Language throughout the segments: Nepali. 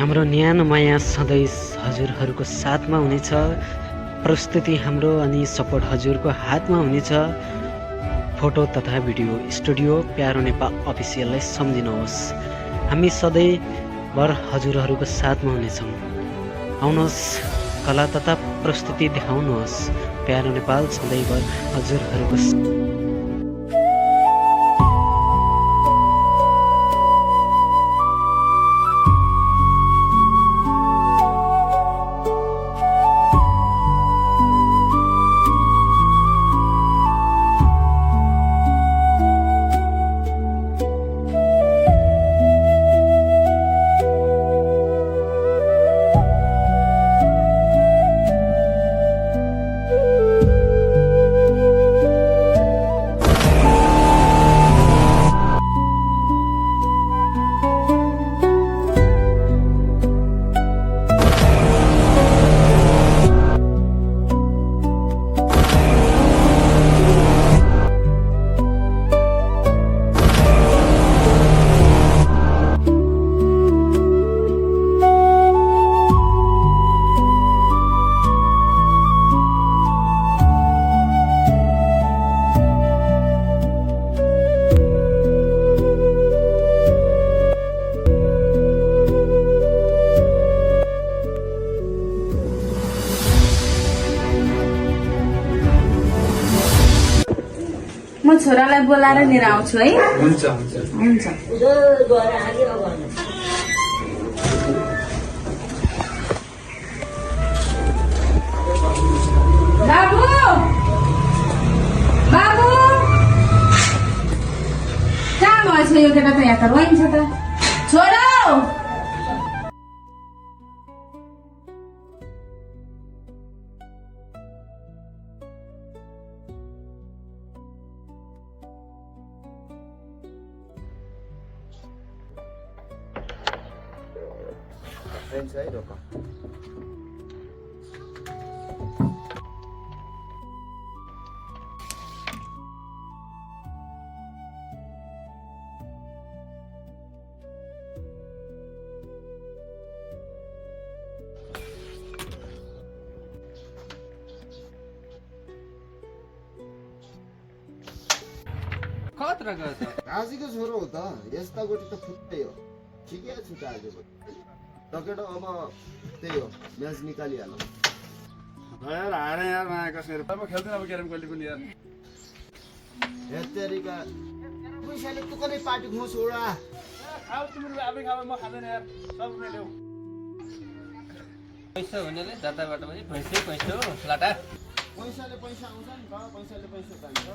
हाम्रो न्यानो माया सधैँ हजुरहरूको साथमा हुनेछ। प्रस्तुति हाम्रो अनि सपोर्ट हजुरको हातमा हुनेछ। फोटो तथा भिडियो स्टुडियो प्यारो नेपाल अफिसियललाई सम्झिनुहोस्। हामी सधैँभर हजुरहरूको साथमा हुनेछौँ। आउनुहोस्, कला तथा प्रस्तुति देखाउनुहोस्। प्यारो नेपाल सधैँभर हजुरहरूको म छोरालाई बोलाएर लिएर आउँछु है। हुन्छ हुन्छ हुन्छ। बाबु बाबु कहाँ भएछ यो केटा त? यहाँ त रोइन्छ त। छोरा है रोक। कत्र गयो त? आजको छोरो हो त, यस्ता गोटी त फुट्दै हो। ठिकै छु त आज टकेटो। अब त्यही हो, म्याच निकालिहालौँ। यार हारे यार, माया कसरी अब खेल्दैन अब क्यारम कहिले पनि यार। हेत्तेरीका पैसाले तँ कनै पार्टी खुवाउँछ ओडा। खाऊ तिमीले आफै खाऊ, म खाँदैन यार। सबैले ल्याऊ। पैसा हुनेले जाताबाट पनि पैसै पैसा हो लाटा। पैसाले पैसा आउँछ नि त, पैसाले पैसा जान्छ।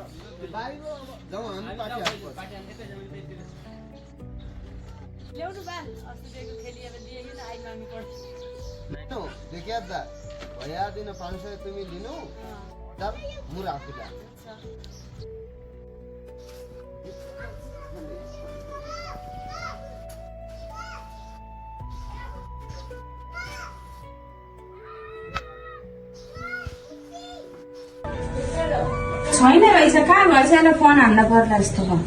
बाहिर अब जाउँ हामी पार्टी हाल्छ। ल्याउनु बा अस्तिको खेली अब दिएकी त आई माग्नु पर्छ। नो देखिया दा भया दिन 500 तिमी लिनु तब म राख्दा। छैन रहेछ, कहाँ भएछ? यसलाई फोन हान्दा पर्ला जस्तो भयो।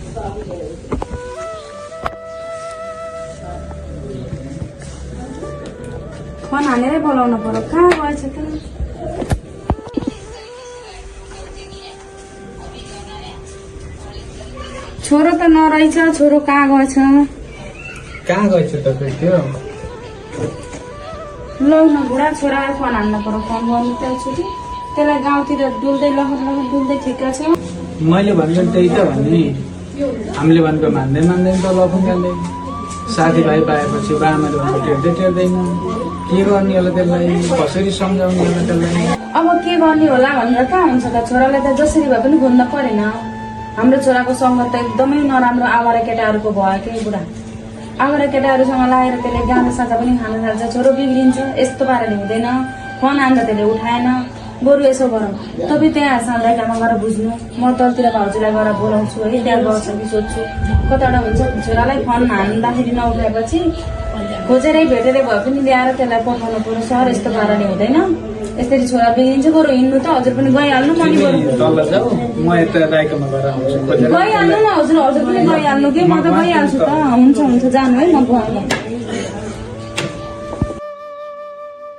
फोन हानेरै बोलाउनु पर्यो। कहाँ गएछ त? छोरो त नरहेछ, छोरो कहाँ गएछ? कहाँ गएछ तपाईँ त्यो? लौ न बुढा, छोरालाई फोन हान्न पर्यो। फोन गर्नु त एकचोटि। त्यसलाई गाउँतिर डुल्दै लहर लहर डुल्दै ठिक्क छ। मैले भनेको त्यही त भन्ने, हामीले भनेको मान्दैन त लफुङ्गाले। साथीभाइ पाएपछि बाआमाले भनेको टेर्दैन। के गर्ने होला त्यसलाई, कसरी सम्झाउने होला त्यसलाई? अब के गर्ने होला भनेर कहाँ हुन्छ त? छोरालाई त जसरी भए पनि भुल्न परेन। हाम्रो छोराको सङ्गत त एकदमै नराम्रो आवारा केटाहरूको भयो के बुढा। आवारा केटाहरूसँग लागेर त्यसले गाँजा साजा पनि खान थाल्छ। छोरो बिग्रिन्छ। यस्तो पाराले हुँदैन। फोन आउँदा त्यसले उठाएन। बरु यसो गरौँ, तपाईँ त्यहाँ सल्लाहमा गएर बुझ्नु, म तलतिर भाउजूलाई गएर बोलाउँछु है, त्यहाँ गर्छ कि सोध्छु। कतावटा हुन्छ छोरालाई फोन हान्दाखेरि नउठाएपछि खोजेरै भेटेरै भए पनि ल्याएर त्यसलाई पठाउनु पर्यो। सर यस्तो पाराले हुँदैन। यसरी छोरा बिग्रिन्छ। बरु हिँड्नु त हजुर पनि गइहाल्नु। म नि बरु तल जाऊ, म यता राईकोमा गएर आउँछु। गइहाल्नु न हजुर, हजुर पनि गइहाल्नु कि म त गइहाल्छु त। हुन्छ हुन्छ जानु है, म गएँ।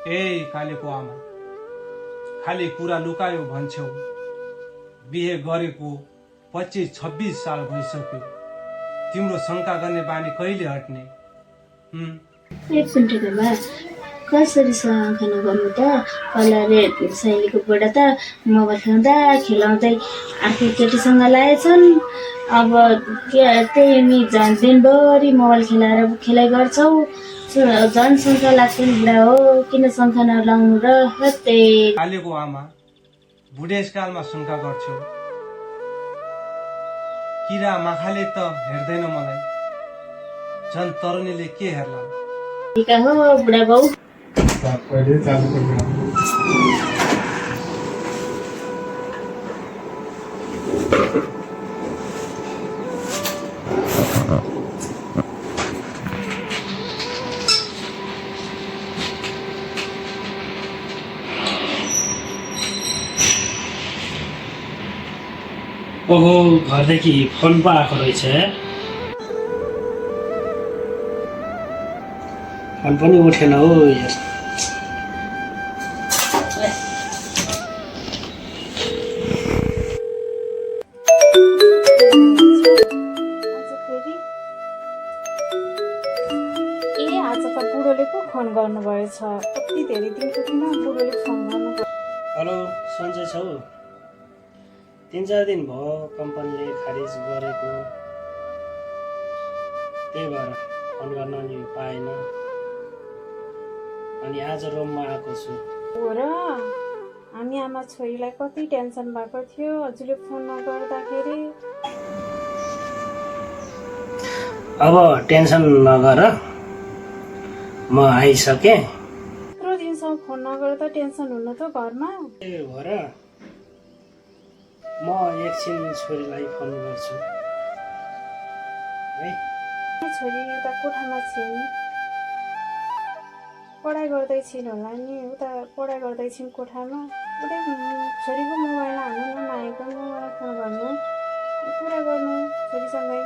ए कालेको आमा, खाली कुरा लुकायो भन्छौ। बिहे गरेको 25-26 साल भइसक्यो। तिम्रो शङ्का गर्ने बानी कहिले हट्ने? एकछिन ठिकमा कसरी खाना गर्नु त? पहिला रे शैलीको बुढा त मोबाइल खेलाउँदै आर्थिक केटीसँग लागेछन्। अब त्यही नि झन् दिनभरि मोबाइल खेलाइ गर्छौ। झन् शङ्का लाग्छ नि बुढा हो। किन शङ्का नलाउनु र? कालेको आमा, बुढेसकालमा शङ्का गर्छौ? किरा माखाले त हेर्दैन मलाई, झन् तरुणीले के हेर्ला? हो बुढा बाउ। ओहो, घरदेखि फोन पो आएको रहेछ। फोन पनि उठेन हो यार। आज त बुढोले पो फोन गर्नुभएछ। कति धेरै दिनको किन बुढोले फोन गर्नु? हेलो, सन्चै छौ? 3-4 दिन भयो कम्पनीले खारिज गरेको, त्यही भएर फोन गर्न नि पाएन। अनि आज रुममा आएको छु। हो र? हामी आमा छोरीलाई कति टेन्सन भएको थियो हजुरले फोन नगर्दाखेरि। अब टेन्सन नगर, म आइसकेँ। यत्रो दिनसम्म फोन नगर्दा टेन्सन हुन त घरमा। ए भएर म एकछिन छोरीलाई फोन गर्छु है। छोरी उता कोठामा छिन्, पढाइ गर्दैछिन् होला नि। उता पढाइ गर्दैछिन् कोठामा। उतै छोरीको मोबाइल हाल्नु न, माएको मोबाइल फोन गर्नु, कुरा गर्नु छोरीसँगै।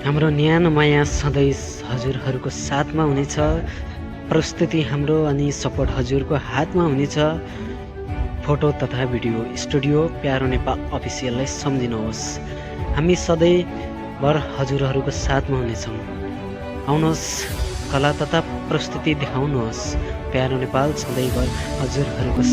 हाम्रो न्यानो माया सधैँ हजुरहरूको साथमा हुनेछ। प्रस्तुति हाम्रो अनि सपोर्ट हजुरको हातमा हुनेछ। फोटो तथा भिडियो स्टुडियो प्यारो नेपाल अफिसियललाई सम्झिनुहोस्। हामी सधैँभर हजुरहरूको साथमा हुनेछौँ। आउनुहोस्, कला तथा प्रस्तुति देखाउनुहोस्। प्यारो नेपाल सधैँभर हजुरहरूको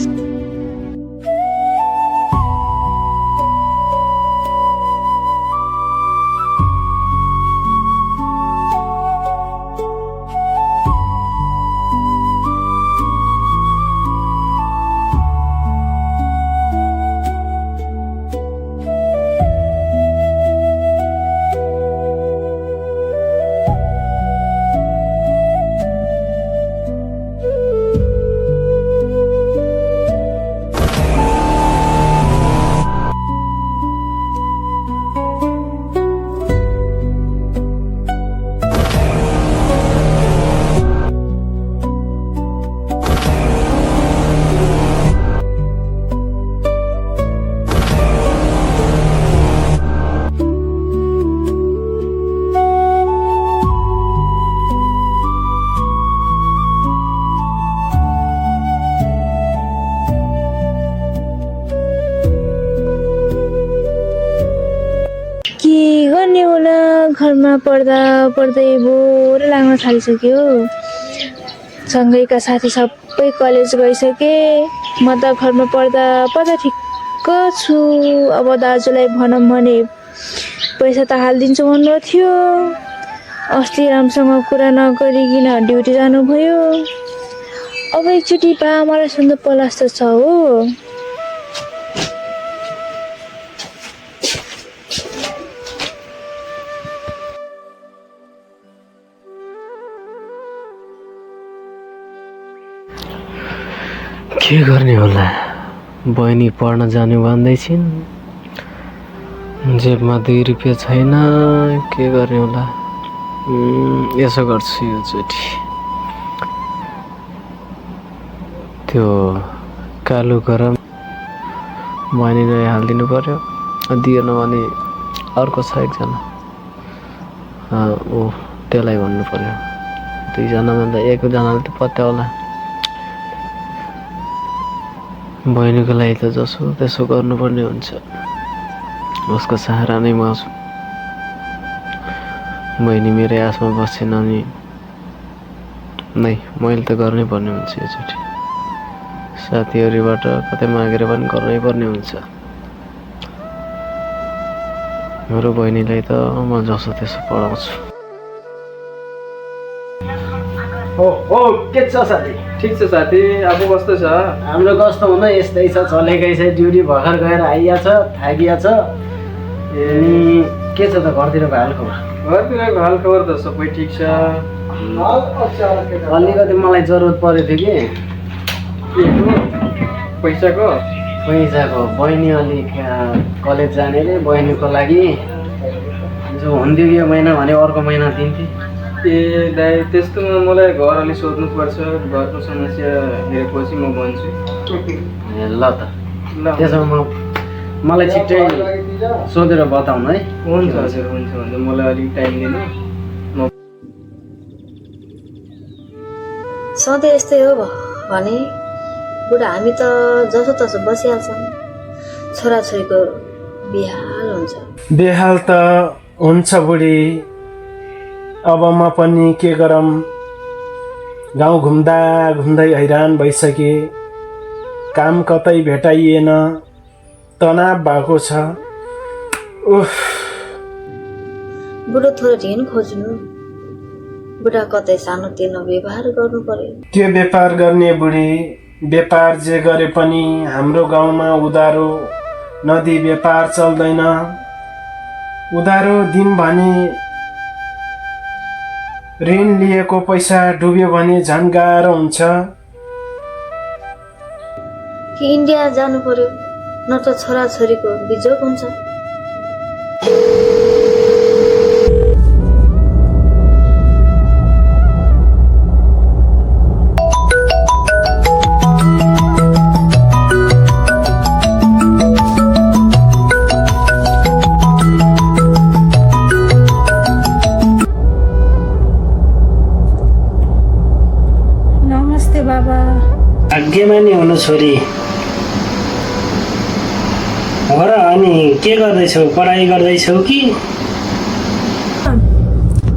घरमा पढ्दा पढ्दै बोर लाग्न थालिसक्यो। सँगैका साथी सबै कलेज गइसके, म त घरमा पढ्दा पढ्दा ठिक्क छु। अब दाजुलाई भनौँ भने पैसा त हालिदिन्छु भन्नु थियो। अस्ति राम्रोसँग कुरा नगरिकन ड्युटी जानुभयो। अब एकचोटि बाबालाई सोध्नु पर्ला जस्तो छ हो। के गर्ने होला, बहिनी पढ्न जानु भन्दै छिन्, जेबमा 2 रुपियाँ छैन। के गर्ने होला, यसो गर्छु योचोटि। त्यो कालो गरम बहिनीलाई हालिदिनु पर्यो, दिएन भने अर्को छ एकजना, ऊ त्यसलाई भन्नु पर्यो। 2 जनामा त एकजनाले त पत्या होला। बहिनीको लागि त जसो त्यसो गर्नुपर्ने हुन्छ, उसको सहारा नै म छु। बहिनी मेरै आसमा बसेन अनि नै मैले त गर्नै पर्ने हुन्छ। योचोटि साथीहरूबाट कतै मागेर पनि गर्नै पर्ने हुन्छ। मेरो बहिनीलाई त म जसो त्यसो पढाउँछु। ओ के छ साथी? ठिक छ साथी, आफू कस्तो छ? हाम्रो कस्तो हुन, यस्तै छ, चलेकै छ। ड्युटी भर्खर गएर आइया छ, थाकिया छ। अनि के छ त घरतिरको हालखबर? घरतिरको हालखबर त सबै ठिक छ। अलिकति मलाई जरुरत परेको थियो कि पैसाको बहिनी अलिक कलेज जाने रे, बहिनीको लागि जो हुन्थ्यो यो महिना भने अर्को महिना दिन्थे। ए दाइ, त्यस्तोमा मलाई घर अलि सोध्नुपर्छ। घरको समस्या हेरेपछि म भन्छु। ल त, त्यसो मलाई छिट्टै सोधेर बताउनु है। हुन्छ हजुर, हुन्छ। मलाई अलिक टाइम दिनु। सधैँ यस्तै हो भने बुढा, हामी त जसो तसो बसिहाल्छौँ, छोराछोरीको बेहाल हुन्छ। बेहाल त हुन्छ बुढी। अब म पनि के गरौँ, गाउँ घुम्दा घुम्दै हैरान भइसके, काम कतै भेटाइएन, तनाव भएको छ। बुढो थोरै ढिन खोज्नु, बुढा कतै सानोतिनो व्यवहार गर्नु पर्यो। के व्यापार गर्ने बुढी? व्यापार जे गरे पनि हाम्रो गाउँमा उधारो नदी व्यापार चल्दैन। उधारो दिम भने ऋण लिएको पैसा डुब्यो भने झन् गाह्रो हुन्छ। कि इन्डिया जानु पर्यो, न त छोराछोरीको बिजोग हुन्छ। नमस्ते बाबा। भाग्यमानी हुनु छोरी। हो र, अनि के गर्दैछौ? पढाइ गर्दैछौ कि?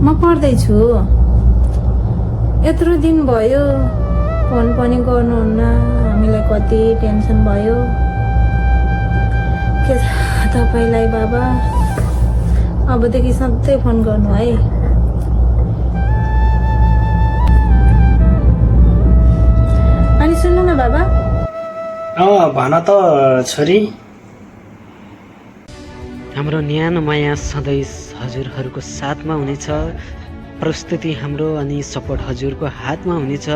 म पढ्दैछु। यत्रो दिन भयो फोन पनि गर्नुहुन्न, हामीलाई कति टेन्सन भयो। के तपाईँलाई बाबा, अबदेखि सधैँ फोन गर्नु है। अनि सुन्नु न बाबा। भन त छोरी। हाम्रो न्यानो माया सधैँ हजुरहरूको साथमा हुनेछ। प्रस्तुति हाम्रो अनि सपोर्ट हजुरको हातमा हुनेछ।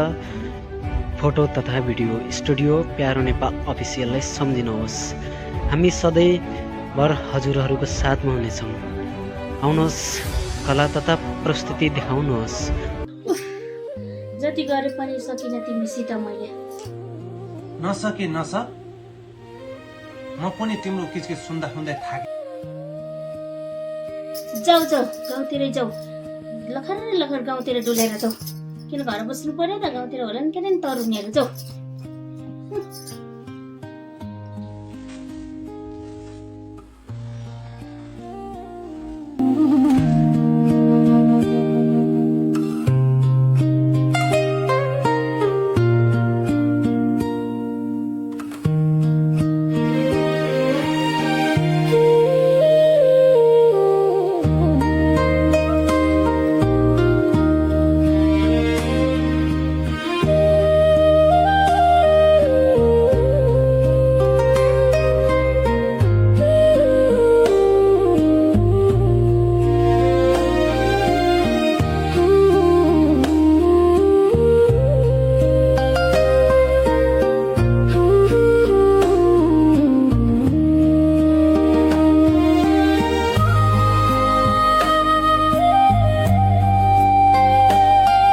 फोटो तथा भिडियो स्टुडियो प्यारो नेपाल अफिसियललाई सम्झिनुहोस्। हामी सधैँभर हजुरहरूको साथमा हुनेछौँ। आउनुहोस्, कला तथा प्रस्तुति देखाउनुहोस्। जति गरे पनि सकिन तिमीसित मैले। नसके नसक, म पनि तिम्रो किचकिच सुन्दा सुन्दै थाकेँ। जाऊ गाउँतिरै जाऊ, लखर गाउँतिर डुलेर जाऊ। किन घर बस्नु पर्यो त, गाउँतिर होला नि के तरुनीहरू। जाऊ।